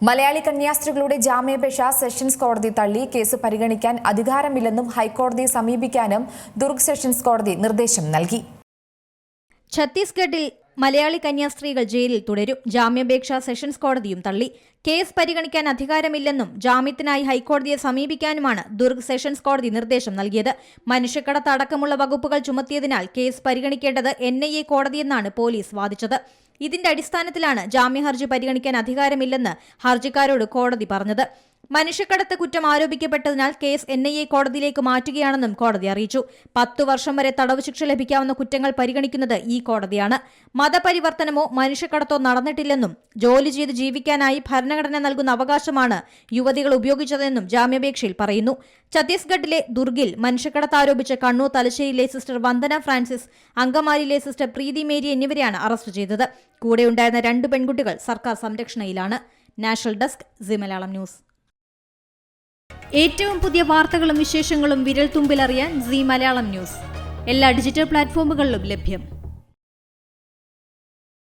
മലയാളി കന്യാസ്ത്രീകളുടെ ജാമ്യാപേക്ഷ സെഷൻസ് കോടതി തള്ളി. കേസ് പരിഗണിക്കാൻ അധികാരമില്ലെന്നും ഹൈക്കോടതിയെ സമീപിക്കാനും ദുർഗ് സെഷൻസ് കോടതി നിർദ്ദേശം നൽകി. ഛത്തീസ്ഗഡിൽ മലയാളി കന്യാസ്ത്രീകൾ ജയിലിൽ തുടരും. ജാമ്യാപേക്ഷ സെഷൻസ് കോടതിയും തള്ളി. കേസ് പരിഗണിക്കാൻ അധികാരമില്ലെന്നും ജാമ്യത്തിനായി ഹൈക്കോടതിയെ സമീപിക്കാനുമാണ് ദുർഗ് സെഷൻസ് കോടതി നിർദ്ദേശം നൽകിയത്. മനുഷ്യക്കടത്ത് അടക്കമുള്ള വകുപ്പുകൾ ചുമത്തിയതിനാൽ കേസ് പരിഗണിക്കേണ്ടത് NIA കോടതിയെന്നാണ് പോലീസ് വാദിച്ചത്. ഇതിന്റെ അടിസ്ഥാനത്തിലാണ് ജാമ്യഹർജി പരിഗണിക്കാൻ അധികാരമില്ലെന്ന് ഹർജിക്കാരോട് കോടതി പറഞ്ഞത്. മനുഷ്യക്കടത്ത് കുറ്റം ആരോപിക്കപ്പെട്ടതിനാൽ കേസ് NIA കോടതിയിലേക്ക് മാറ്റുകയാണെന്നും കോടതി അറിയിച്ചു. 10 വർഷം വരെ തടവ് ശിക്ഷ ലഭിക്കാവുന്ന കുറ്റങ്ങൾ പരിഗണിക്കുന്നത് ഈ കോടതിയാണ്. മതപരിവർത്തനമോ മനുഷ്യക്കടത്തോ നടന്നിട്ടില്ലെന്നും ജോലി ചെയ്ത് ജീവിക്കാനായി ഭരണഘടന നൽകുന്ന അവകാശമാണ് യുവതികൾ ഉപയോഗിച്ചതെന്നും ജാമ്യാപേക്ഷയിൽ പറയുന്നു. ഛത്തീസ്ഗഡിലെ ദുർഗിൽ മനുഷ്യക്കടത്ത് ആരോപിച്ച കണ്ണൂർ തലശ്ശേരിയിലെ സിസ്റ്റർ വന്ദന ഫ്രാൻസിസ്, അങ്കമാലിയിലെ സിസ്റ്റർ പ്രീതി മേരി എന്നിവരെയാണ് അറസ്റ്റ് ചെയ്തത്. കൂടെയുണ്ടായിരുന്ന 2 പെൺകുട്ടികൾ സർക്കാർ സംരക്ഷണയിലാണ്. National desk Zee Malayalam news. ഏറ്റവും പുതിയ വാർത്തകളും വിശേഷങ്ങളും വിരൽ തുമ്പിലറിയാൻ സി മലയാളം ന്യൂസ് എല്ലാ ഡിജിറ്റൽ പ്ലാറ്റ്ഫോമുകളിലും ലഭ്യം.